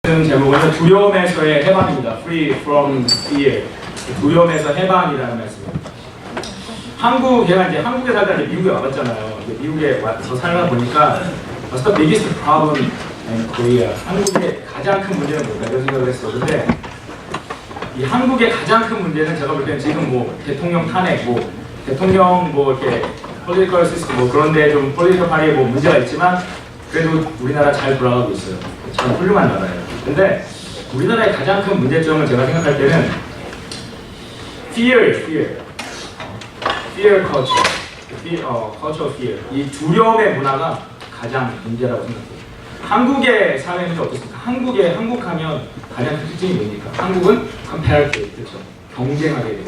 제목은 두려움에서의 해방입니다. Free from fear. 두려움에서 해방이라는 말씀입니다. 제가 이제 한국에 살다 이제 미국에 와봤잖아요. 미국에 와서 살다 보니까 What's the biggest problem in Korea? 한국의 가장 큰 문제는 뭘까? 이런 생각을 했어. 근데 이 한국의 가장 큰 문제는 제가 볼 때는 지금 뭐 대통령 탄핵, 대통령 이렇게 political system 그런데 좀 political party에 문제가 있지만 그래도 우리나라 잘 돌아가고 있어요. 참 훌륭한 나라예요. 근데 우리나라의 가장 큰 문제점은 제가 생각할 때는 fear culture, culture fear. 이 두려움의 문화가 가장 문제라고 생각해요. 한국의 사회는 어떻습니까? 한국하면 가장 큰 특징이 뭡니까? 한국은 comparative, 그렇죠? 경쟁하게 돼요.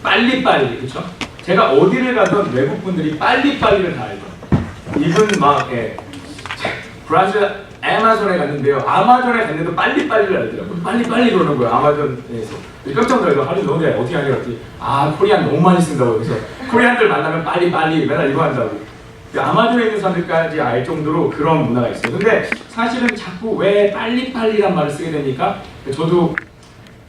빨리빨리, 그렇죠? 제가 어디를 가든 외국 분들이 빨리빨리를 다 알죠. 이분 브라질 아마존에 갔는데요. 아마존에 갔는데도 빨리빨리를 알더라고요. 빨리빨리 그러는 거예요. 아마존에서. 깜짝 놀라서 하루 너네 어떻게 하냐 그랬더니 코리안 너무 많이 쓴다고. 그래서 코리안들 만나면 빨리빨리 맨날 이거 한다고. 아마존에 있는 사람들까지 알 정도로 그런 문화가 있어요. 근데 사실은 자꾸 왜 빨리빨리란 말을 쓰게 됩니까? 저도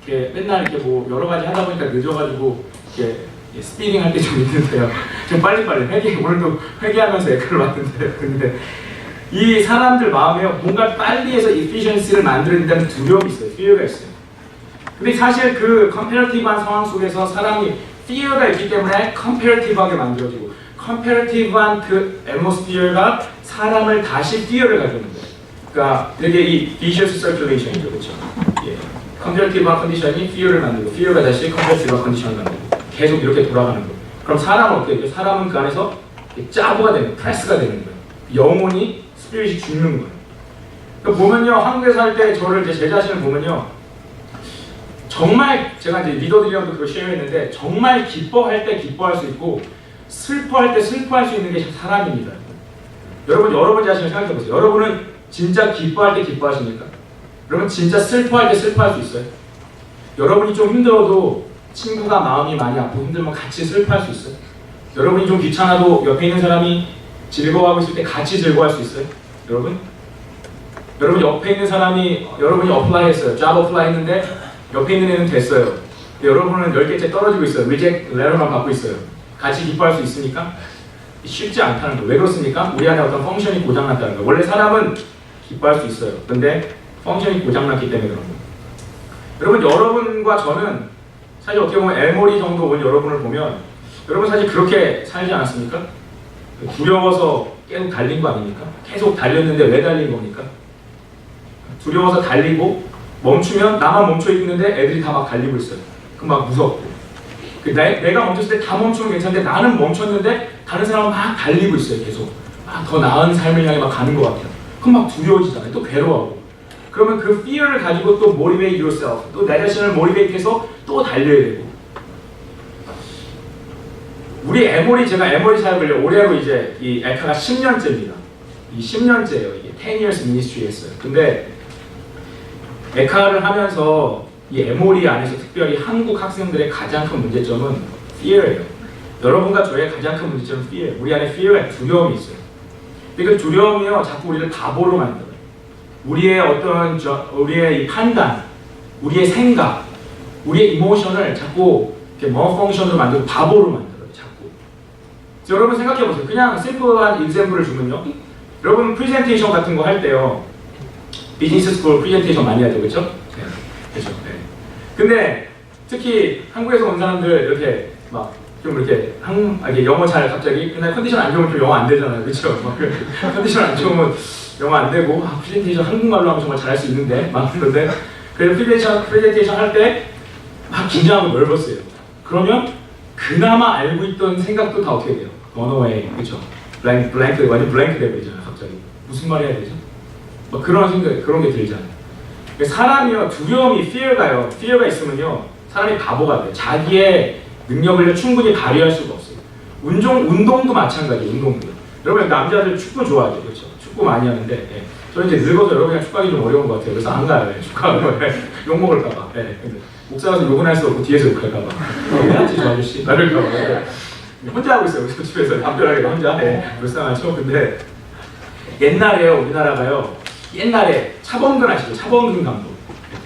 이렇게 맨날 이렇게 여러 가지 하다 보니까 늦어가지고 이렇게 스피딩 할 때 좀 있는데요. 좀 빨리빨리 오늘도 회계하면서 에크를 봤는데 근데 이 사람들 마음에 뭔가 빨리 해서 efficiency를 만들어낸다는 두려움이 있어요. fear가 있어요. 근데 사실 그 comparative한 상황 속에서 사람이 fear가 있기 때문에 comparative하게 만들어지고 comparative한 그 atmosphere가 사람을 다시 fear를 가져오는 거예요. 그러니까 되게 이 vicious circulation이죠. 그렇죠? 예. comparative한 컨디션이 fear를 만들고 fear가 다시 comparative한 컨디션을 만들고 계속 이렇게 돌아가는 거예요. 그럼 사람은 어떻게 돼요? 사람은 그 안에서 짜부가 되는 거예요. 프레스가 되는 거예요. 영혼이 스피릿이 죽는 거예요. 그러니까 보면요, 한국에 살 때 저를 제 자신을 보면요, 정말 제가 이제 리더들이랑도 그걸 쉐어했는데 정말 기뻐할 때 기뻐할 수 있고 슬퍼할 때 슬퍼할 수 있는 게 사람입니다. 여러분 자신을 생각해 보세요. 여러분은 진짜 기뻐할 때 기뻐하십니까? 여러분 진짜 슬퍼할 때 슬퍼할 수 있어요? 여러분이 좀 힘들어도 친구가 마음이 많이 아프고 힘들면 같이 슬퍼할 수 있어요? 여러분이 좀 귀찮아도 옆에 있는 사람이 즐거워하고 있을 때 같이 즐거워할 수 있어요? 여러분 옆에 있는 사람이 여러분이 어플라이 했어요. 잡 어플라이 했는데 옆에 있는 애는 됐어요. 여러분은 10개째 떨어지고 있어요. 리젝트 레터만 받고 있어요. 같이 기뻐할 수 있습니까? 쉽지 않다는 거예요. 왜 그렇습니까? 우리 안에 어떤 펑션이 고장났다는 거예요. 원래 사람은 기뻐할 수 있어요. 근데 펑션이 고장났기 때문에 그런 거예요. 여러분, 여러분과 저는 사실 어떻게 보면 에모리 정도 온 여러분을 보면 여러분 사실 그렇게 살지 않았습니까? 두려워서 계속 달린 거 아닙니까? 계속 달렸는데 왜 달린 겁니까? 두려워서 달리고 멈추면 나만 멈춰 있는데 애들이 다 막 달리고 있어요. 그럼 막 무섭고. 내가 멈췄을 때 다 멈추면 괜찮은데 나는 멈췄는데 다른 사람은 막 달리고 있어요. 계속. 막 더 나은 삶을 향해 막 가는 것 같아요. 그럼 막 두려워지잖아요. 또 괴로워하고. 그러면 그 fear를 가지고 또 motivate yourself. 또 내 자신을 motivate해서 또 달려야 되고. 제가 에모리 사역을 올해로 이제 이 에카가 10년째입니다. 이 10년째예요. 이게 10 years ministry 했어요. 근데 에카를 하면서 이 에모리 안에서 특별히 한국 학생들의 가장 큰 문제점은 fear예요. 여러분과 저의 가장 큰 문제점은 fear. 우리 안에 fear가 두려움이 있어요. 근데 그 두려움이요, 자꾸 우리를 바보로 만들어요. 우리의 이 판단, 우리의 생각, 우리의 이모션을 자꾸 이렇게 malfunction으로 만들고 바보로 만들어요. 자꾸. 여러분 생각해 보세요. 그냥 심플한 example을 주면요. 여러분 프레젠테이션 같은 거 할 때요. 비즈니스 스쿨 프레젠테이션 많이 하죠, 그렇죠? 네. 그렇죠. 네. 근데 특히 한국에서 온 사람들 이렇게 막 좀 이렇게 영어 잘 갑자기 근데 컨디션 안 좋으면 좀 영어 안 되잖아요, 그렇죠? 컨디션 안 좋으면 영어 안 되고 프레젠테이션 한국말로 하면 정말 잘할 수 있는데 막 그런데 그래서 프레젠테이션 할 때 막 긴장하고 nervous해요. 그러면 그나마 알고 있던 생각도 다 어떻게 돼요? gone away, 그렇죠? 블랭크 완전 블랭크 돼버리잖아요, 갑자기. 무슨 말 해야 되죠? 막 그런 생각, 그런 게 들잖아요. 사람이요, 두려움이 fear가 있으면요, 사람이 바보가 돼요. 자기의 능력을 충분히 발휘할 수가 없어요. 운동도 마찬가지예요, 운동도. 여러분, 남자들 축구 좋아하죠, 그렇죠? 축구 많이 하는데, 예. 저는 이제 늙어서 여러분이랑 축구하기 좀 어려운 것 같아요. 그래서 안 가요, 축구하면. 욕먹을까봐. 예. 목사가서 욕은 할 수 없고, 뒤에서 욕할까봐. 해야지, 저 아저씨. 나를까봐. 혼자 하고 있어요, 집에서. 담벼락에 혼자. 예. 불쌍하죠? 근데, 옛날에요, 우리나라가요, 옛날에 차범근 아시죠? 차범근 감독.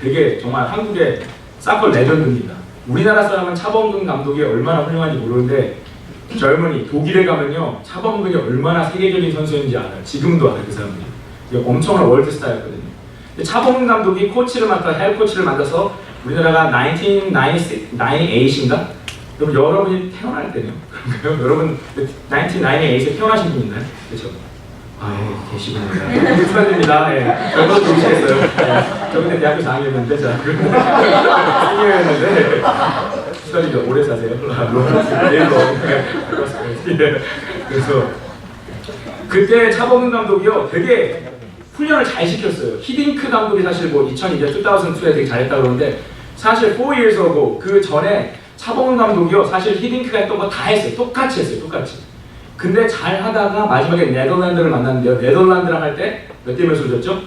되게 정말 한국의 사커 레전드입니다. 우리나라 사람은 차범근 감독이 얼마나 훌륭한지 모르는데 젊은이 독일에 가면요 차범근이 얼마나 세계적인 선수인지 알아요. 지금도 알아요 그 사람들이. 엄청난 월드스타였거든요. 차범근 감독이 코치를 맡아 헤드 코치를 맡아서 우리나라가 1998인가? 그럼 여러분이 태어날 때요? 그런가요? 여러분 1998에 태어나신 분 있나요? 그렇죠? 아, 예, 계시군요. 축하드립니다. 예, 저도 동시했어요. 예, 저 그때 대학교 4학년이었는데, 자, 시니어였는데, 축하드립니다. 오래 사세요. 내일로. 그래서, 그때 차범근 감독이요, 되게 훈련을 잘 시켰어요. 히딩크 감독이 사실 뭐 2002년, 2002에 되게 잘했다고 그러는데, 사실 4 years ago, 그 전에 차범근 감독이요, 사실 히딩크가 했던 거 다 했어요. 똑같이 했어요, 똑같이. 근데 잘 하다가 마지막에 네덜란드를 만났는데요. 네덜란드랑 할 때 몇 대 몇으로 졌죠?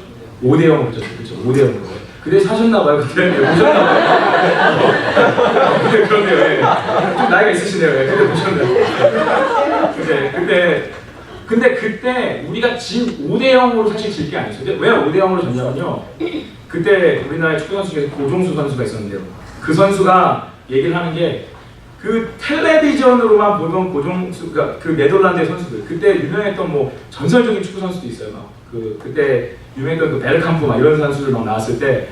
5대 0으로 졌죠. 그렇죠? 5대 0으로. 그때 사셨나봐요. 그때 보셨나봐요. 그러네요. 예. 좀 나이가 있으시네요. 예. 그때 보셨네요. 근데 그때 우리가 진 5대 0으로 사실 질 게 아니었어요. 왜 5대 0으로 졌냐면요. 그때 우리나라의 축구 선수 중에 고종수 선수가 있었는데요. 그 선수가 얘기를 하는 게 그 텔레비전으로만 보던 고종수가 그 네덜란드의 선수들 그때 유명했던 뭐 전설적인 축구 선수도 있어요. 막 그때 유명했던 그 베르캄프 막 이런 선수들 막 나왔을 때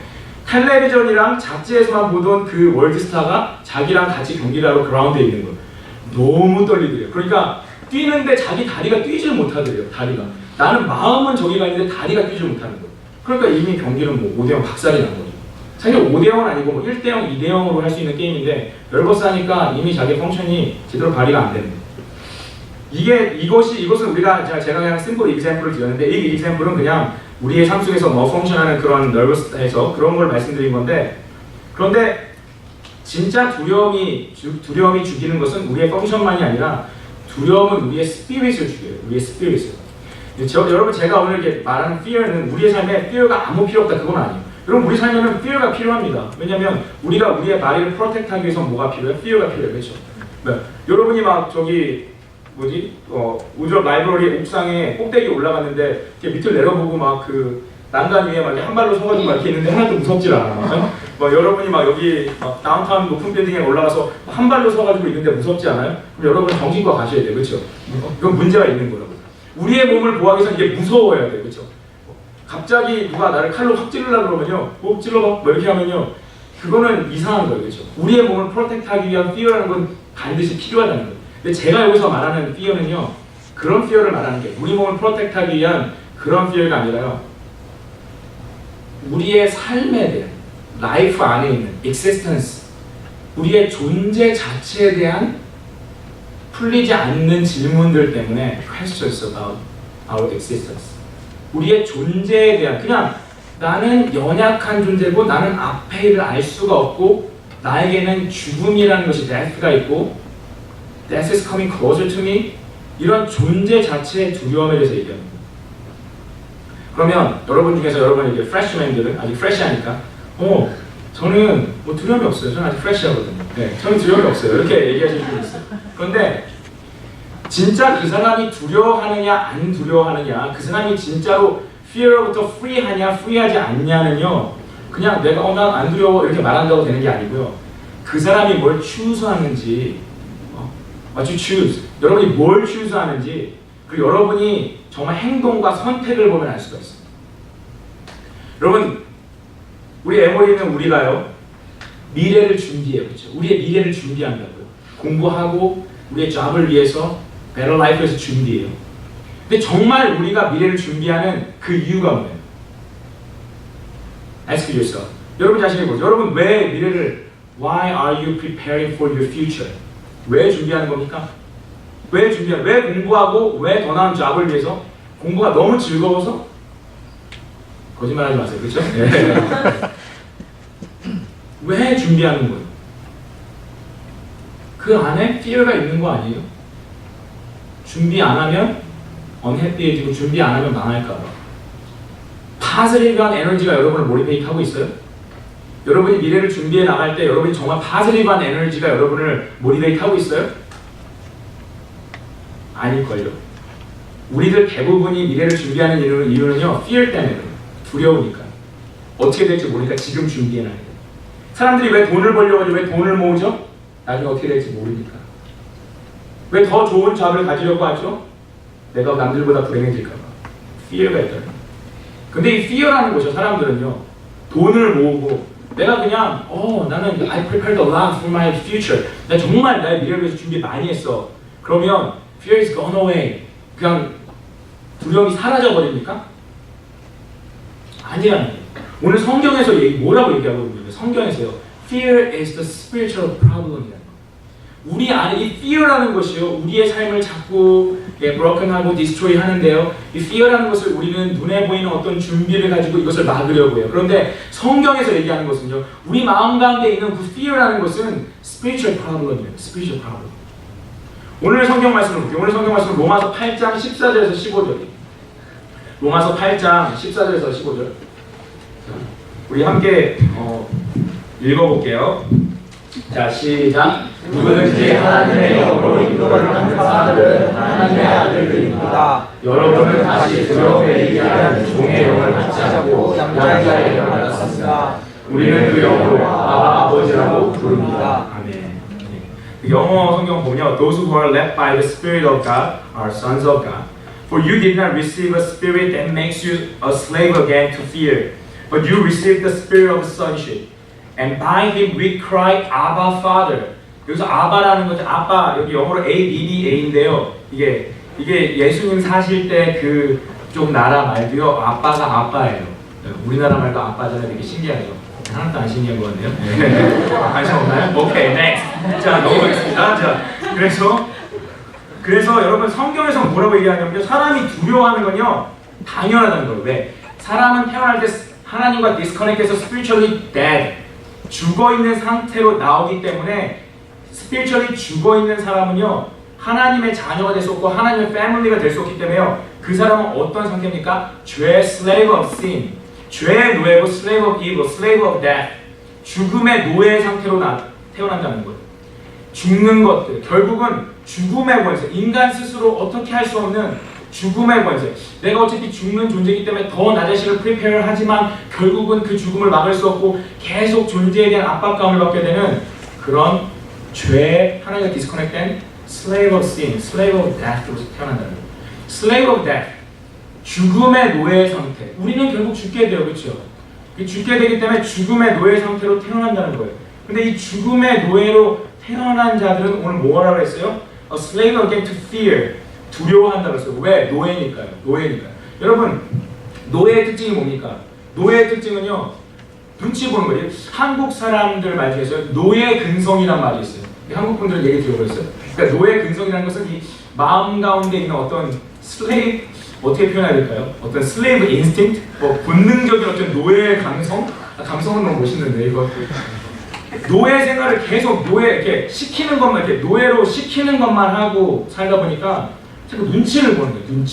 텔레비전이랑 잡지에서만 보던 그 월드스타가 자기랑 같이 경기를 하러 그라운드에 있는 거예요. 너무 떨리더래요. 그러니까 뛰는데 자기 다리가 뛰질 못하더래요. 다리가 나는 마음은 저기가 있는데 다리가 뛰질 못하는 거예요. 그러니까 이미 경기는 뭐 5대 0 박살이 난 거죠. 사실 5대 0은 아니고 뭐 1대 0, 2대 0으로 할 수 있는 게임인데 널버스 하니까 이미 자기 펑션이 제대로 발휘가 안 되는 거예요. 이것은 우리가 제가 그냥 심플 example을 드렸는데 이 example은 그냥 우리의 삶 속에서 뭐 펑션하는 그런 널버스해서 그런 걸 말씀드린 건데 그런데 진짜 두려움이 죽이는 것은 우리의 펑션만이 아니라 두려움은 우리의 스피릿을 죽여요. 우리의 스피릿을. 여러분 제가 오늘 이렇게 말하는 fear는 우리의 삶에 fear가 아무 필요 없다 그건 아니에요. 여러분 우리 삶에는 fear가 필요합니다. 왜냐면 우리가 우리의 바디를 프로텍트하기 위해서 뭐가 필요해요? fear가 필요해요. 그렇죠? 네. 여러분이 막 저기 우주럽 라이브러리 옥상에 꼭대기 올라갔는데 밑을 내려보고 막 그 난간 위에 막 한 발로 서가지고 막 이렇게 있는데 하나도 무섭질 않아. 막 여러분이 막 여기 막 다운타운 높은 빌딩에 올라가서 한 발로 서가지고 있는데 무섭지 않아요? 그럼 여러분 정신과 가셔야 돼요. 그렇죠? 이건 문제가 있는 거라고. 우리의 몸을 보호하기 위해서 이게 무서워야 돼요. 그렇죠? 갑자기 누가 나를 칼로 확 찌르려고 그러면요. 찔러봐. 뭐 이렇게 하면요. 그거는 이상한 거예요. 그렇죠? 우리의 몸을 프로텍트하기 위한 fear라는 건 반드시 필요하다는 거예요. 근데 제가 여기서 말하는 fear는요. 그런 fear를 말하는 게 우리 몸을 프로텍트하기 위한 그런 fear가 아니라요. 우리의 삶에 대한 라이프 안에 있는 existence 우리의 존재 자체에 대한 풀리지 않는 질문들 때문에 questions about our existence 우리의 존재에 대한 그냥 나는 연약한 존재고 나는 앞에 일을 알 수가 없고 나에게는 죽음이라는 것이 death가 있고 death is coming closer to me 이런 존재 자체의 두려움에 대해서 얘기합니다. 그러면 여러분 중에서 여러분 이제 freshman들은 아직 fresh하니까 저는 뭐 두려움이 없어요. 저는 아직 fresh하거든요. 네, 저는 두려움이 없어요. 이렇게 얘기하시는 분이 있어요. 그런데 진짜 그 사람이 두려워하느냐 안 두려워하느냐 그 사람이 진짜로 fear부터 free하냐 free하지 않냐는요 그냥 내가 난 안 두려워 이렇게 말한다고 되는 게 아니고요 그 사람이 뭘 choose하는지 what you choose 여러분이 뭘 choose하는지 그리고 여러분이 정말 행동과 선택을 보면 알 수가 있어요. 여러분 우리 에모리는 우리가요 미래를 준비해요. 그렇죠? 우리의 미래를 준비한다고요. 공부하고 우리의 잡을 위해서 better life에서 준비해요. 근데 정말 우리가 미래를 준비하는 그 이유가 뭐예요? Ask yourself. 여러분 자신이 보세요. 여러분 왜 미래를 Why are you preparing for your future? 왜 준비하는 겁니까? 왜 공부하고 왜 더 나은 잡을 위해서? 공부가 너무 즐거워서? 거짓말하지 마세요. 그렇죠? 네. 왜 준비하는 거예요? 그 안에 fear가 있는 거 아니에요? 준비 안 하면 unhappy해지고 준비 안 하면 망할까 봐. 파즈리브한 에너지가 여러분을 모티베이트하고 있어요? 여러분이 미래를 준비해 나갈 때 여러분이 정말 파즈리브한 에너지가 여러분을 모티베이트하고 있어요? 아닐걸요. 우리들 대부분이 미래를 준비하는 이유는요 fear 때문에 두려우니까. 어떻게 될지 모르니까 지금 준비해놔야 돼. 사람들이 왜 돈을 벌려고 하죠? 왜 돈을 모으죠? 나중에 어떻게 될지 모르니까. 왜 더 좋은 잡을 가지려고 하죠? 내가 남들보다 불행해질까봐. fear가 있잖아요. 근데 이 fear라는 것이 사람들은요, 돈을 모으고 내가 그냥 나는 I prepared a lot for my future. 나 정말 나의 미래를 위해서 준비 많이 했어. 그러면 fear is gone away. 그냥 두려움이 사라져 버립니까? 아니라는 거예요. 오늘 성경에서 뭐라고 얘기하고 있는 거예요? 성경에서요. Fear is the spiritual problem이라는 우리 안에 이 fear라는 것이요, 우리의 삶을 자꾸 broken하고 destroy 하는데요, 이 fear라는 것을 우리는 눈에 보이는 어떤 준비를 가지고 이것을 막으려고 해요. 그런데 성경에서 얘기하는 것은요, 우리 마음 가운데 있는 그 fear라는 것은 spiritual problem이에요. spiritual problem. 오늘 성경 말씀을 볼게요. 오늘 성경 말씀은 로마서 8장 14절에서 15절이에요. 로마서 8장 14절에서 15절. 우리 함께 읽어볼게요. 자, 시작. 누구든지 하나님의 영으로 인도받는 자들은 하나님의 아들들입니다. 여러분은 다시 두려움에 이르는 종의 영을 받지 않고 양자의 영을 받았습니다. 우리는 그 영으로 아버지라고 부릅니다. 아멘. 영어 성경 보면 Those who are led by the Spirit of God are sons of God. For you did not receive a spirit that makes you a slave again to fear, but you received the spirit of sonship. And by him we cry, Abba, Father. 여기서 아바라는 것은 아빠, 여기 영어로 ABBA인데요. 이게 예수님 사실 때 그쪽 나라 말도요, 아빠가 아빠예요. 우리나라 말도 아빠잖아요. 되게 신기하죠. 하나도 안 신기한 것 같네요. 관심 없나요? 오케이, next. 자, 넘어가겠습니다. 자, 그래서 여러분 성경에서 뭐라고 얘기하냐면요, 사람이 두려워하는 건요, 당연하다는 거예요. 왜? 사람은 태어날 때 하나님과 디스커넥트해서 spiritually dead, 죽어있는 상태로 나오기 때문에 spiritually 죽어있는 사람은요, 하나님의 자녀가 될 수 없고 하나님의 패밀리가 될 수 없기 때문에요, 그 사람은 어떤 상태입니까? 죄의 slave of sin, 죄의 노예고 slave of evil, slave of death, 죽음의 노예 상태로 태어난다는 거예요. 죽는 것들, 결국은 죽음의 권세, 인간 스스로 어떻게 할 수 없는 죽음의 권세. 내가 어차피 죽는 존재이기 때문에 더 나 자신을 프리페어를 하지만 결국은 그 죽음을 막을 수 없고 계속 존재에 대한 압박감을 받게 되는 그런 죄에 하나님과 디스커넥트된 slave of sin, slave of death로 태어난다는 거예요. slave of death, 죽음의 노예 상태. 우리는 결국 죽게 돼요, 그렇죠? 죽게 되기 때문에 죽음의 노예 상태로 태어난다는 거예요. 근데 이 죽음의 노예로 태어난 자들은 오늘 뭐라고 했어요? A slave again to fear. 두려워한다고 했어요. 왜? 노예니까요. 노예니까요. 여러분, 노예의 특징이 뭡니까? 노예의 특징은요, 눈치 보는 거예요. 한국 사람들 말 중에서 노예 근성이란 말이 있어요. 한국 분들 얘기 들어보셨어요? 그러니까 노예 근성이라는 것은 이 마음 가운데 있는 어떤 슬레이브, 어떻게 표현해야 될까요? 어떤 슬레이브 인스팅트? 본능적인 어떤 노예의 감성? 감성은 너무 멋있는데, 이거. 노예 생활을 계속 이렇게 시키는 것만, 이렇게 노예로 시키는 것만 하고 살다 보니까 자꾸 눈치를 보는 거예요,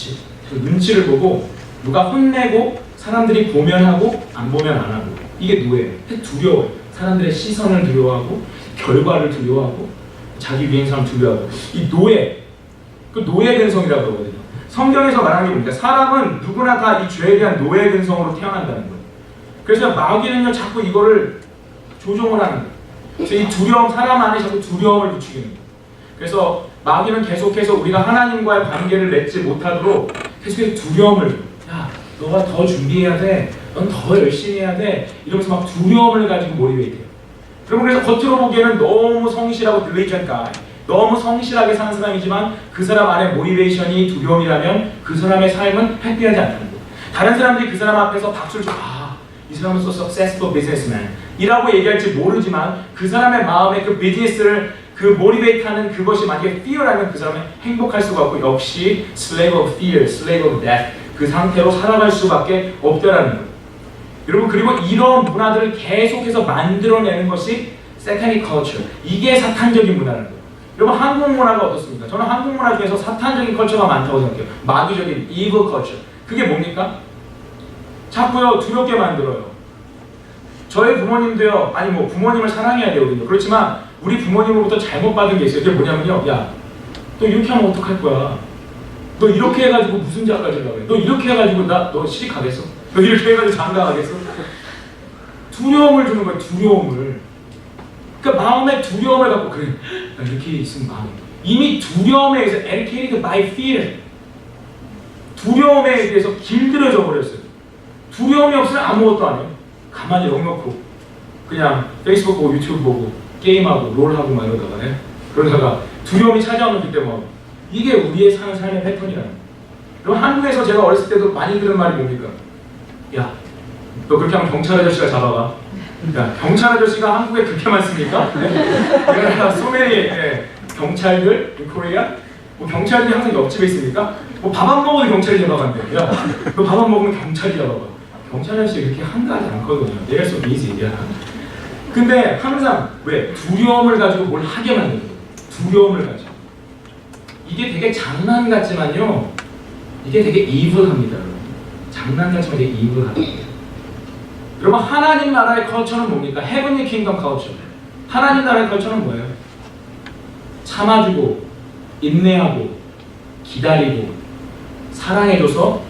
눈치를 보고 누가 혼내고 사람들이 보면 하고 안 보면 안 하고, 이게 노예예요. 두려워요. 사람들의 시선을 두려워하고 결과를 두려워하고 자기 위행 사람 두려워하고, 이 노예, 그 노예 근성이라고 그러거든요. 성경에서 말하는 게 뭡니까? 사람은 누구나 다 이 죄에 대한 노예 근성으로 태어난다는 거예요. 그래서 마귀는요, 자꾸 이거를 조종을 하는 거예요. 그래서 이 두려움, 사람 안에 자꾸 두려움을 부추기는 거예요. 그래서 마귀는 계속해서 우리가 하나님과의 관계를 맺지 못하도록 계속해서 두려움을, 야, 너가 더 준비해야 돼, 넌 더 열심히 해야 돼, 이러면서 막 두려움을 가지고 몰입해요. 여러분, 그래서 겉으로 보기에는 너무 성실하고 diligent guy, 너무 성실하게 사는 사람이지만 그 사람 안에 모티베이션이 두려움이라면 그 사람의 삶은 해피하지 않다는 거예요. 다른 사람들이 그 사람 앞에서 박수를 쳐, 이 사람은 so successful businessman 이라고 얘기할지 모르지만 그 사람의 마음에 그 비즈니스를 그 모티베이트하는 그것이 만약에 fear라면 그 사람은 행복할 수가 없고, 역시 slave of fear, slave of death, 그 상태로 살아갈 수밖에 없다라는 거예요. 여러분, 그리고 이런 문화들을 계속해서 만들어내는 것이 satanic culture, 이게 사탄적인 문화라는 거예요. 여러분, 한국 문화가 어떻습니까? 저는 한국 문화 중에서 사탄적인 컬처가 많다고 생각해요. 마귀적인 evil culture. 그게 뭡니까? 자꾸요, 두렵게 만들어요. 저희 부모님도요, 아니 뭐 부모님을 사랑해야 되거든요. 그렇지만 우리 부모님으로부터 잘못 받은 게 있어요. 그게 뭐냐면요, 야, 너 이렇게 하면 어떡할 거야? 너 이렇게 해가지고 무슨 대학 갈 생각을 해? 너 이렇게 해가지고 너 시집 가겠어? 너 이렇게 해가지고 장가가겠어? 두려움을 주는 거야, 두려움을. 그러니까 마음에 두려움을 갖고, 그래, 나 이렇게 있으면 마음에. 이미 두려움에 의해서 educated by fear. 두려움에 의해서 길들여져 버렸어요. 두려움이 없으면 아무것도 안 해요. 가만히 넉넉고 그냥 페이스북 보고 유튜브 보고 게임하고 롤하고 막 이러다가 그러다가 두려움이 찾아오는 그때 뭐 이게 우리의 사는 삶의 패턴이라는 거예요. 여러분 한국에서 제가 어렸을 때도 많이 들은 말이 뭡니까? 야, 너 그렇게 하면 경찰 아저씨가 잡아가. 야, 경찰 아저씨가 한국에 그렇게 많습니까? 내가 소매니 경찰들 코리아 뭐 경찰들이 항상 옆집에 있습니까? 뭐 밥 안 먹어도 경찰이 잡아간대. 야, 너 밥 안 먹으면 경찰이 잡아가. 경찰 아저씨 그렇게 한가하지 않거든요. They're so busy. 야. 근데 항상 왜? 두려움을 가지고 뭘 하게 만드는 거예요. 두려움을 가지고. 이게 되게 장난 같지만요. 이게 되게 evil합니다. 여러분. 장난 같지만 되게 evil합니다. 여러분 하나님 나라의 컬처는 뭡니까? Heavenly Kingdom 컬처. 하나님 나라의 컬처는 뭐예요? 참아주고 인내하고 기다리고 사랑해줘서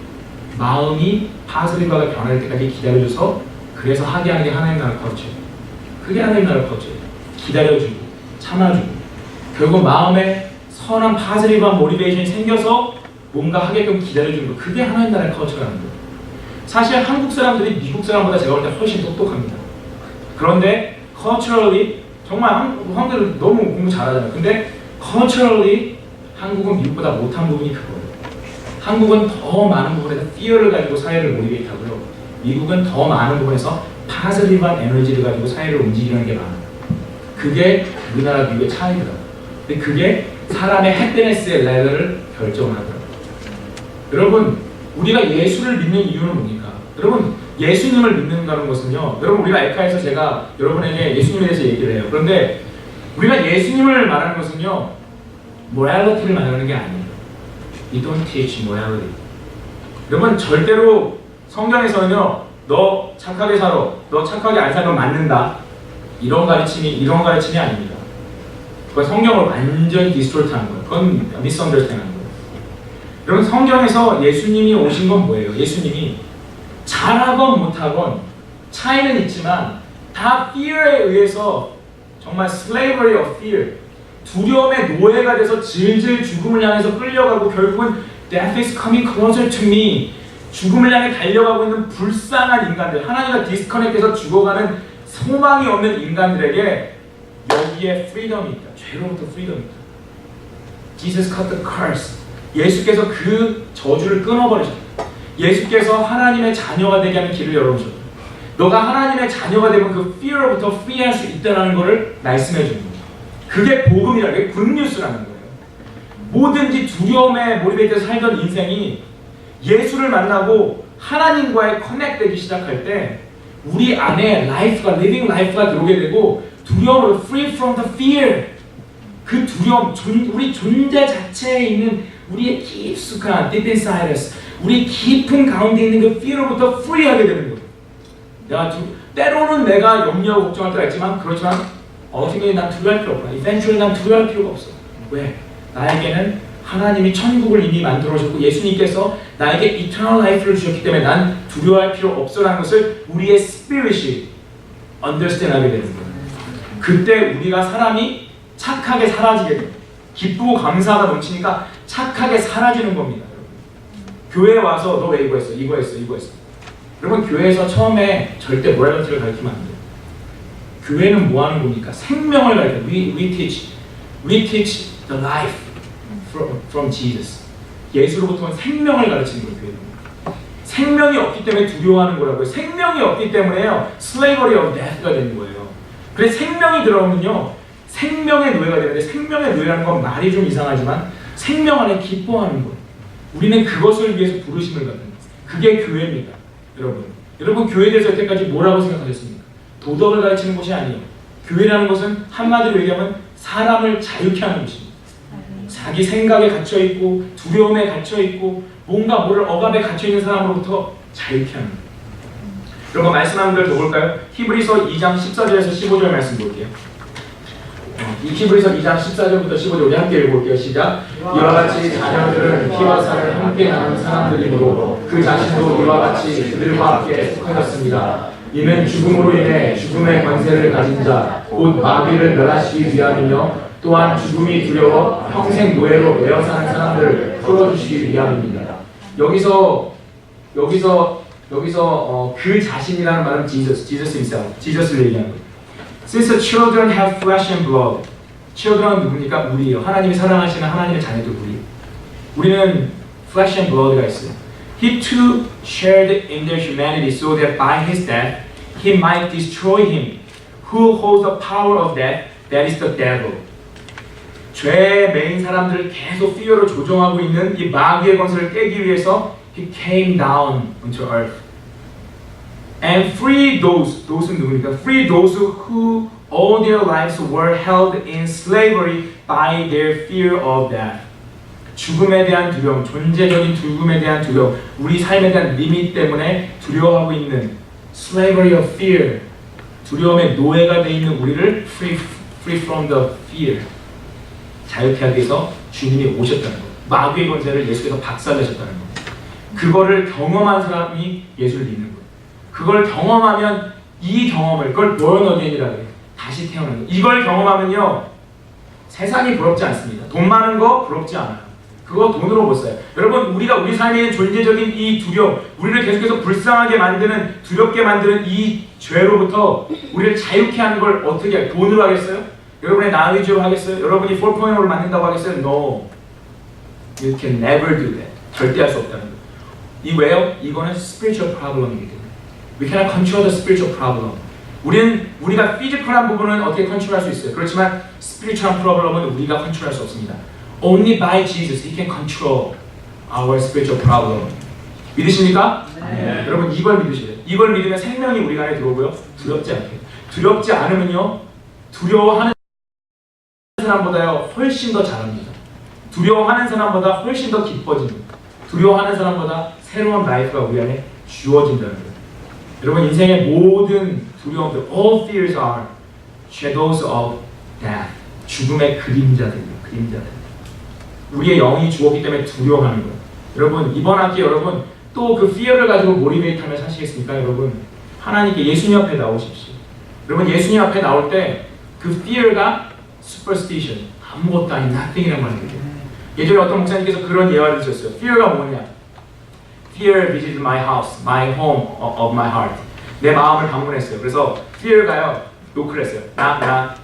마음이 파스리바가 변할 때까지 기다려줘서 그래서 하게 하는 게 하나님 나라 컬처예요. 그게 하나님 나라 컬처예요. 기다려주고 참아주고 결국 마음에 선한 파스리바 모티베이션이 생겨서 뭔가 하게끔 기다려주는 거. 그게 하나님 나라의 컬처라는 거예요. 사실 한국 사람들이 미국 사람보다 제가 볼 때 훨씬 똑똑합니다. 그런데 culturally 정말 한국은 너무 공부 잘하잖아요. 근데 culturally 한국은 미국보다 못한 부분이 그거예요. 한국은 더 많은 부분에서 fear를 가지고 사회를 모티베이트하고요. 미국은 더 많은 부분에서 파스리브한 에너지를 가지고 사회를 움직이는 게 많아요. 그게 우리나라 미국의 차이더라고요. 근데 그게 사람의 해피니스의 레벨을 결정하더라고요. 여러분 우리가 예수를 믿는 이유는 뭡니까? 여러분 예수님을 믿는다는 것은요. 여러분 우리가 에카에서 제가 여러분에게 예수님에 대해서 얘기를 해요. 그런데 우리가 예수님을 말하는 것은요. morality를 말하는 게 아니에요. You don't teach morality. 여러분 절대로 성경에서는요. 너 착하게 살아. 너 착하게 안 살면 맞는다. 이런 가르침이 아닙니다. 그건 성경을 완전히 디스토트하는 거예요. 그건 미스언더스탠딩 하는 거예요. 여러분 성경에서 예수님이 오신 건 뭐예요? 예수님이 잘하건 못하건 차이는 있지만 다 fear에 의해서 정말 slavery of fear 두려움의 노예가 돼서 질질 죽음을 향해서 끌려가고 결국은 death is coming closer to me 죽음을 향해 달려가고 있는 불쌍한 인간들 하나님과 디스커넥트해서 죽어가는 소망이 없는 인간들에게 여기에 freedom이 있다. 죄로부터 freedom이 있다. Jesus cut the curse. 예수께서 그 저주를 끊어버리셨다. 예수께서 하나님의 자녀가 되게 하는 길을 열어주셨다. 너가 하나님의 자녀가 되면 그 fear로부터 free할 수 있다는 것을 말씀해 주는 거예요. 그게 복음이라는 게 굿뉴스라는 거예요. 뭐든지 두려움에 몰입해서 살던 인생이 예수를 만나고 하나님과의 커넥되기 시작할 때 우리 안에 라이프가 리빙 라이프가 들어오게 되고 두려움으로 free from the fear 그 두려움 우리 존재 자체에 있는 우리의 깊숙한 deep inside us 우리 깊은 가운데 있는 그 fear로부터 free하게 되는 거예요. 때로는 내가 염려하고 걱정할 때가 있지만 그렇지만 ultimately 난 두려워할 필요 없다. eventually 난 두려워할 필요가 없어. 왜? 나에게는 하나님이 천국을 이미 만들어 주셨고 예수님께서 나에게 eternal life를 주셨기 때문에 난 두려워할 필요 없어라는 것을 우리의 spirit이 understand하게 되는 거예요. 그때 우리가 사람이 착하게 사라지게 돼요. 기쁘고 감사가 넘치니까 착하게 사라지는 겁니다. 교회에 와서 너 왜 이거 했어? 이거 했어? 이거 했어? 여러분 교회에서 처음에 절대 모랄리티를 가르치면 안 돼요. 교회는 뭐 하는 겁니까? 생명을 가르쳐요. We teach the life from Jesus. 예수로부터 생명을 가르치는 거예요. 교회는. 생명이 없기 때문에 두려워하는 거라고요. 생명이 없기 때문에요. slavery of death가 되는 거예요. 그래서 생명이 들어오면요. 생명의 노예가 되는데 생명의 노예라는 건 말이 좀 이상하지만 생명 안에 기뻐하는 거예요. 우리는 그것을 위해서 부르심을 받는 거예요. 그게 교회입니다. 여러분 교회에 대해서 여태까지 뭐라고 생각하셨습니까? 도덕을 가르치는 곳이 아니에요. 교회라는 것은 한마디로 얘기하면 사람을 자유케 하는 곳입니다. 자기 생각에 갇혀있고 두려움에 갇혀있고 뭔가 모를 억압에 갇혀있는 사람으로부터 자유케 하는 거예요. 여러분 말씀 한 절 더 볼까요? 히브리서 2장 14절에서 15절 말씀 볼게요. 이 히브리서 2장 14절부터 15절 우리 함께 읽어볼게요. 시작. 이와 같이 자녀들은 피와 살을 함께 나눈 사람들이므로 그 자신도 이와 같이 그들과 함께 속하였습니다. 이는 죽음으로 인해 죽음의 권세를 가진 자, 곧 마귀를 멸하시기 위함이며 또한 죽음이 두려워 평생 노예로 매여 사는 사람들을 풀어주시기 위함입니다. 여기서 그 자신이라는 말은 Jesus himself, 지저스를 얘기하는 거예요. Since the children have flesh and blood, children은 누굽니까? 우리예요. 하나님이 사랑하시는 하나님의 자녀들 우리는 flesh and blood가 있어요. He too shared in their humanity so that by his death he might destroy him who holds the power of death, that is the devil. 죄에 매인 사람들을 계속 fear로 조종하고 있는 이 마귀의 권세를 깨기 위해서 he came down into earth and free those는 누구니까? Free those who all their lives were held in slavery by their fear of death. 죽음에 대한 두려움, 존재적인 죽음에 대한 두려움, 우리 삶에 대한 리밋 때문에 두려워하고 있는 slavery of fear, 두려움의 노예가 되어 있는 우리를 free from the fear, 자유케 하기 위해서 주님이 오셨다는 것, 마귀의 권세를 예수께서 박살내셨다는 것. 그거를 경험한 사람이 예수를 믿는 것. 그걸 경험하면 이 경험을, 그걸 born again이라고 해요. 다시 태어나는 것. 이걸 경험하면요, 세상이 부럽지 않습니다. 돈 많은 거 부럽지 않아요. 그거 돈으로 못 사요. 여러분, 우리가 우리 삶에 있는 존재적인 이 두려움, 우리를 계속해서 불쌍하게 만드는, 두렵게 만드는 이 죄로부터 우리를 자유케 하는 걸 어떻게 해요? 돈으로 하겠어요? 여러분의 나 위주로 하겠어요? 여러분이 4.0를 만든다고 하겠어요? No. You can never do that. 절대 할 수 없다는 거. 이 왜요? 이거는 spiritual problem이기 때문에. We cannot control the spiritual problem. 우리가 피지컬한 부분은 어떻게 컨트롤할 수 있어요. 그렇지만 spiritual problem은 우리가 컨트롤할 수 없습니다. Only by Jesus He can control our spiritual problem. 믿으십니까? 네. 여러분 이걸 믿으셔야 돼요. 이걸 믿으면 생명이 우리 안에 들어오고요. 두렵지 않게. 두렵지 않으면요. 두려워하는 사람보다요 훨씬 더 잘합니다. 두려워하는 사람보다 훨씬 더 기뻐집니다. 두려워하는 사람보다 새로운 라이프가 우리 안에 주어진다는 거예요. 여러분 인생의 모든 두려움들, all fears are shadows of death. 죽음의 그림자들이에요. 그림자들. 우리의 영이 죽었기 때문에 두려워하는 거예요. 여러분 이번 학기 여러분 또 그 fear를 가지고 모리베이트하며 사시겠습니까? 여러분 하나님께 예수님 앞에 나오십시오. 여러분 예수님 앞에 나올 때 그 fear가 superstition, 아무것도 아닌 nothing이란 말이에요. 예전에 어떤 목사님께서 그런 예화를 주셨어요. fear가 뭐냐? Fear visited my house, my home of my heart. 내 마음을 방문했어요. 그래서 fear가요 노크를 했어요. 나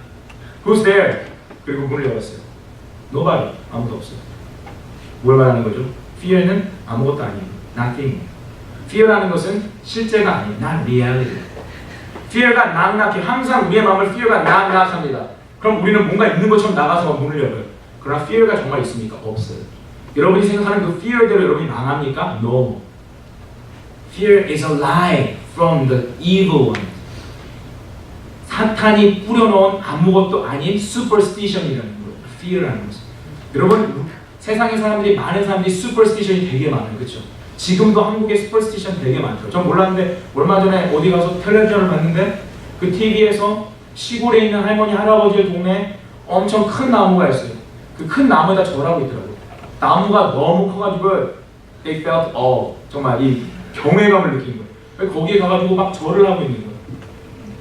Who's there? 그리고 문을 열었어요. Nobody. 아무도 없어요. 뭘 말하는 거죠? Fear는 아무것도 아니에요. Nothing. Fear라는 것은 실제가 아니에요. Not reality. Fear가 낙낙해. 항상 우리의 마음을 fear가 낙낙합니다. 그럼 우리는 뭔가 있는 것처럼 나가서 문을 열어요. 그러나 fear가 정말 있습니까? 없어요. 여러분이 생각하는 그 fear대로 여러분이 망합니까? No. Fear is a lie from the evil one. 사탄이 뿌려놓은 아무것도 아닌 superstition이라는 거예요. fear라는 것은. 여러분 세상의 사람들이 많은 사람들이 superstition이 되게 많아요. 그렇죠? 지금도 한국에 superstition 되게 많죠. 전 몰랐는데 얼마 전에 어디 가서 텔레비전을 봤는데 그 TV에서 시골에 있는 할머니 할아버지의 동네에 엄청 큰 나무가 있어요. 그 큰 나무에다 절하고 있더라고요. 나무가 너무 커가지고 they felt awe. 정말 이 경외감을 느낀 거예요. 거기에 가가지고 막 절을 하고 있는 거예요.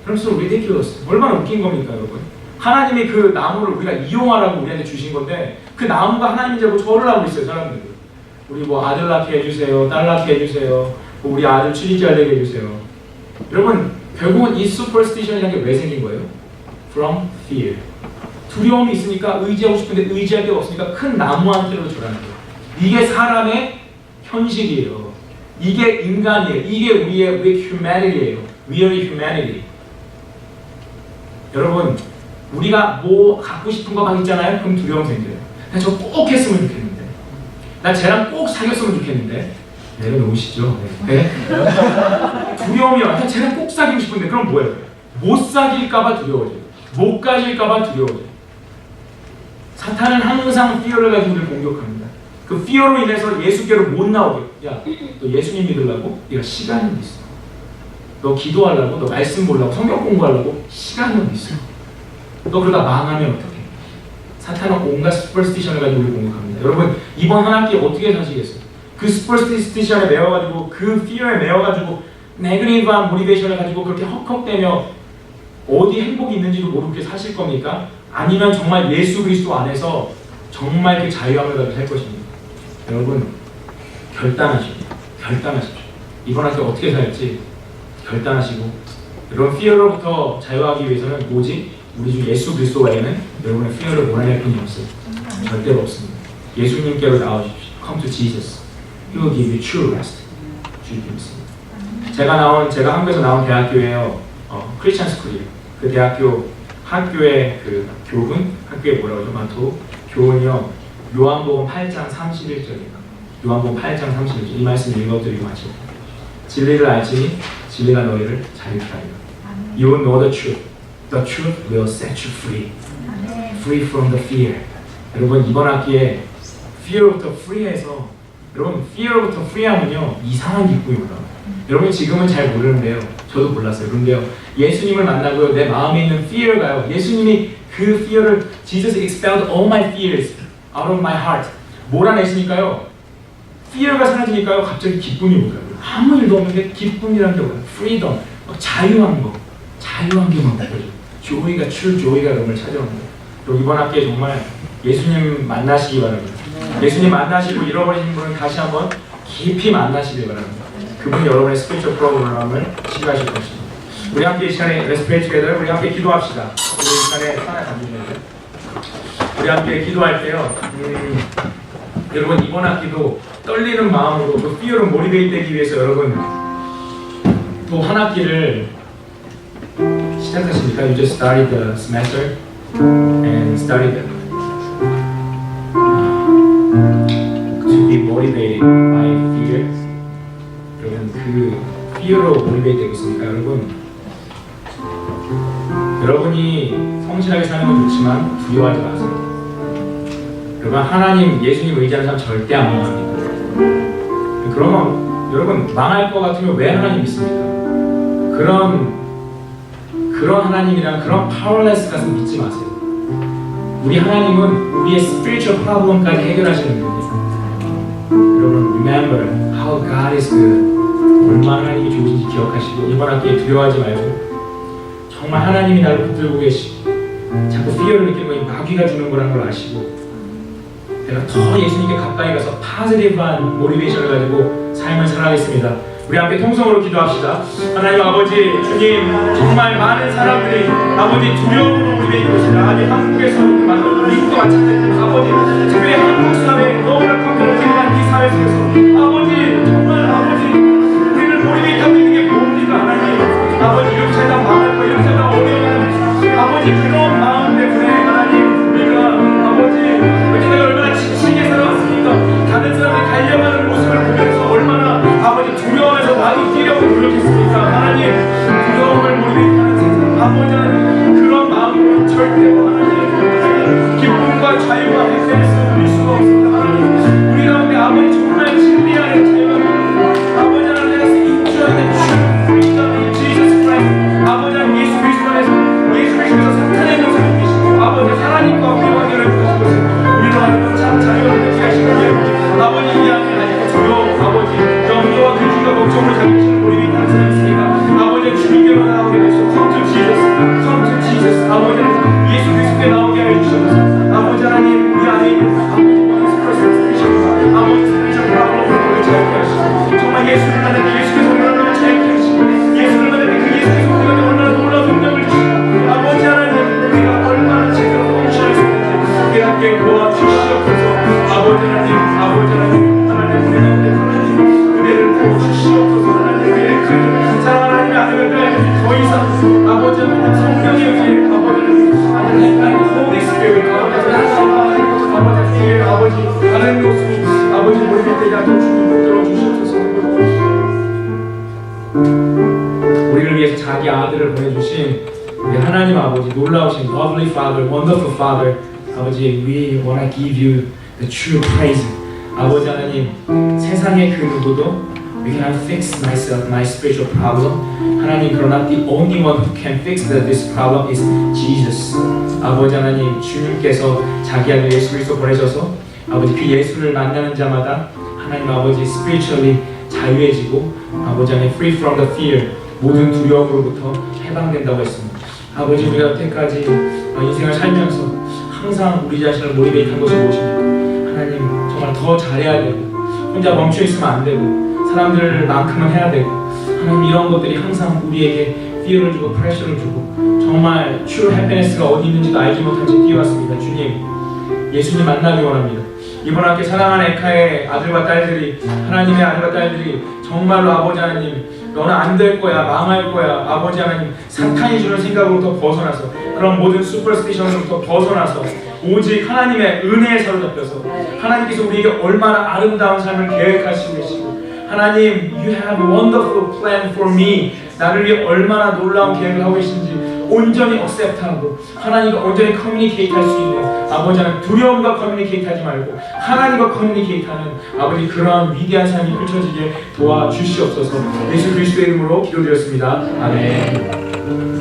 그래서 ridiculous. 얼마나 웃긴 겁니까 여러분? 하나님이 그 나무를 우리가 이용하라고 우리한테 주신 건데 그 나무가 하나님인 줄 알고 절을 하고 있어요 사람들이. 우리 뭐 아들 낳게 해주세요, 딸 낳게 해주세요, 뭐 우리 아들 취직 잘 되게 해주세요. 여러분 결국은 이 superstition이라는 게 왜 생긴 거예요? From fear. 두려움이 있으니까 의지하고 싶은데 의지할 데가 없으니까 큰 나무한테로 절하는 거예요. 이게 사람의 현실이에요. 이게 인간이에요. 이게 우리의 humanity예요. We are humanity. 여러분 우리가 뭐 갖고 싶은 거 막 있잖아요. 그럼 두려움 생겨요. 나 저거 꼭 했으면 좋겠는데. 나 쟤랑 꼭 사귀었으면 좋겠는데. 내려놓으시죠. 네. 두려움이요. 나 쟤랑 꼭 사귀고 싶은데 그럼 뭐예요? 못 사귈까봐 두려워져요. 못 가질까봐 두려워져요. 사탄은 항상 fear를 가지고 우리를 공격합니다. 그 fear로 인해서 예수께로 못 나오게. 야, 너 예수님 믿으려고? 네가 시간이 있어. 너 기도하려고? 너 말씀 보려고? 성경 공부하려고? 시간은 있어. 너 그러다 망하면 어떡해? 사탄은 온갖 슈퍼스티션을 가지고 우리 공격합니다. 여러분 이번 한 학기 어떻게 사시겠어요? 그 슈퍼스티션에 매여가지고 그 피어에 매여가지고 네거티브한 모티베이션을 가지고 그렇게 헉헉대며 어디 행복이 있는지도 모르게 사실 겁니까? 아니면 정말 예수 그리스도 안에서 정말 그 자유함을 가지고 살 것입니다. 여러분 결단하십시오. 이번 학기 어떻게 살지 결단하시고 여러분 피어로부터 자유하기 위해서는 오직 우리 주 예수 그리스도 외에는 여러분의 피어를 원할 분이 없어요. 절대로 없습니다. 예수님께로 나오십시오. Come to Jesus. He will give you true rest. 주님 믿습니다. 제가 한국에서 나온 대학교에요. 크리스찬 스쿨이에요. 그 대학교 학교의 그 교훈, 학교에 뭐라고 하죠? 많고 교훈이요. 요한복음 8장 31절입니다. 요한복음 8장 31절 이 말씀 읽어드리고 마치고 진리를 알지니 진리가 너희를 자유케 하리라. You will know the truth. The truth will set you free. Free from the fear. 여러분 이번 학기에 fear부터 free해서 여러분 fear부터 free하면요 이상한 기쁨이 올라와요. 여러분 지금은 잘 모르는데요. 저도 몰랐어요. 그런데요 예수님을 만나고요 내 마음에 있는 fear가요. 예수님이 그 fear를 Jesus expelled all my fears out of my heart. 몰아내시니까요. fear가 사라지니까요. 갑자기 기쁨이 오더라고요. 아무 일도 없는데 기쁨이란 게 뭐예요? freedom. 자유한 거. 자유한 게 막 느껴져요. joy가 true joy가 여러분을 찾아옵니다. 그리고 이번 학기에 정말 예수님 만나시기 바랍니다. 예수님 만나시고 잃어버리신 분은 다시 한번 깊이 만나시길 바랍니다. 그분이 여러분의 스피리추얼 프로그램을 치료하실 것입니다. 우리 함께 이 시간에 Let's pray together. 우리 함께 기도합시다. 우리 이 시간에 하나 잠시만요. 우리 함께 기도할 때요. 여러분 이번 학기도 떨리는 마음으로 그 fear를 모티베이트 되기 위해서 여러분 또 한 학기를 시작하십니까? You just started the semester and started to be motivated by fear. 여러분 그 fear로 모티베이트 되고 있습니까? 여러분이 성실하게 사는 건 좋지만 두려워하지 마세요. 여러분 하나님, 예수님 의지하는 사람 절대 안 망합니다. 그러면 여러분 망할 것 같으면 왜 하나님 믿습니까? 그런 하나님이랑 그런 파워레스 가서 믿지 마세요. 우리 하나님은 우리의 spiritual problem까지 해결하시는 분이에요. 여러분 remember how God is good. 얼마나 하나님이 좋으신지 기억하시고 이번 학기에 두려워하지 말고 정말 하나님이 나를 붙들고 계시고 자꾸 fear를 느끼는 건 마귀가 주는 거라는 걸 아시고 내가 더 예수님께 가까이 가서 파지티브한 모티베이션을 가지고 삶을 살아가겠습니다. 우리 함께 통성으로 기도합시다. 하나님 아버지, 주님, 정말 많은 사람들이 아버지 두려움으로 우리 되고 있습니다. 아니 한국에서 미국도 마찬가지입니다. 아버지, 특별히 한국 사회 너무나 컴퓨터한 이 사회 속에서 아버지, 정말 아버지, 우리를 모티베이트하고 있는 게 뭡니까 하나님? 아버지 이렇게 살다 망할 거, 이렇게 살다 어려워. 아버지 그런 마음 때문에 하나님 우리가 아버지 이렇게 내가 얼마나 지치게 살아왔습니까? 다른 사람이 달려가는 모습을 보면서 얼마나 아버지 두려워해서 나도 뛰려고 노력했습니까? 하나님 두려움을 모티베이트하는 세상 아버지 하나님 그런 마음으로 절대로 하나님 기쁨과 자유와 해피니스를 누릴 수가 없습니다. 하나님 우리 가운데 아버지 정말 진리하는 자유가 아버지 하나님 내가 인주하는 주님 Jesus Christ 아버지 하나님 예수 그리스도 안에서 예수 그리스도에서 사탄의 영성을 이기시고 아버지 하나님과 우리 관계를 맺으신 것을 우리로 하여금 참 자유를 느끼게 하시는 아버지 이 안에 아직도 두려움 아버지 염려와 근심과 걱정을 자기시는 우리 믿는 사람이 있으니까 아버지 주님께로 나오게 해주시고 Come to Jesus, Come to Jesus 아버지 예수 그리스도께 나오게 해주셔서 아버지 하나님 우리 안에 있는 아버지 많은 스트레스를 쓰시고 아버지 스피리추얼 프로그램을 자유케 하시고 정말 예수를 만날 때 예수께서 얼마나 자유케 하시고 예수를 만날 때 그 예수께서 우리가 얼마나 놀라운 능력을 주시고 아버지 하나님 우리가 얼마나 제대로 동시할 수 있는지 우리 함께 도와주시옵소서 아버지 하나님 하나님 우리 가운데 하나님 은혜를 부어주시옵소서 하나님 우리의 그 사랑 하나님의 아들을 더 이상 아버지 하나님 성령에 의해 아버지 하나님 Holy Spirit 아버지 다른 모습이 아버지 모티베이트 하도록 주님 붙들어 주시옵소서. 우리를 위해서 자기 아들을 보내주신 우리 하나님 아버지 놀라우신 Lovely Father, Wonderful Father 아버지 we wanna give you the true praise. 아버지 하나님 세상의 그 누구도 We cannot fix myself, my spiritual problem. 하나님, 그러나 the only one who can fix this problem is Jesus. 아버지 하나님, 주님께서 자기 아들 예수 그리스도 보내셔서 아버지 그 예수를 만나는 자마다 하나님 아버지 spiritually 자유해지고 아버지 하나님 free from the fear, 모든 두려움으로부터 해방된다고 했습니다. 아버지, 우리가 여태까지 인생을 살면서 항상 우리 자신을 모티베이트한 것이 무엇입니까? 하나님, 정말 더 잘해야 되고 혼자 멈춰 있으면 안 되고 사람들만큼은 해야 되고 하나님, 이런 것들이 항상 우리에게 fear를 주고 프레셔를 주고 정말 true happiness가 어디 있는지도 알지 못한 채 뛰어왔습니다. 주님, 예수님 만나기 원합니다. 이번 학기 사랑하는 에카의 아들과 딸들이, 하나님의 아들과 딸들이 정말로 아버지 하나님, 너는 안 될 거야, 망할 거야, 아버지 하나님, 사탄이 주는 생각으로부터 벗어나서 그런 모든 슈퍼스티션으로부터 벗어나서 오직 하나님의 은혜에 사로잡혀서 하나님께서 우리에게 얼마나 아름다운 삶을 계획하시고 계시고 하나님, you have a wonderful plan for me, 나를 위해 얼마나 놀라운 계획을 하고 계신지 온전히 accept하고 하나님과 온전히 커뮤니케이트 할 수 있는 아버지 하나님, 두려움과 커뮤니케이트 하지 말고 하나님과 커뮤니케이트 하는 아버지, 그런 위대한 삶이 펼쳐지게 도와주시옵소서. 예수 그리스도의 이름으로 기도드렸습니다. 아멘.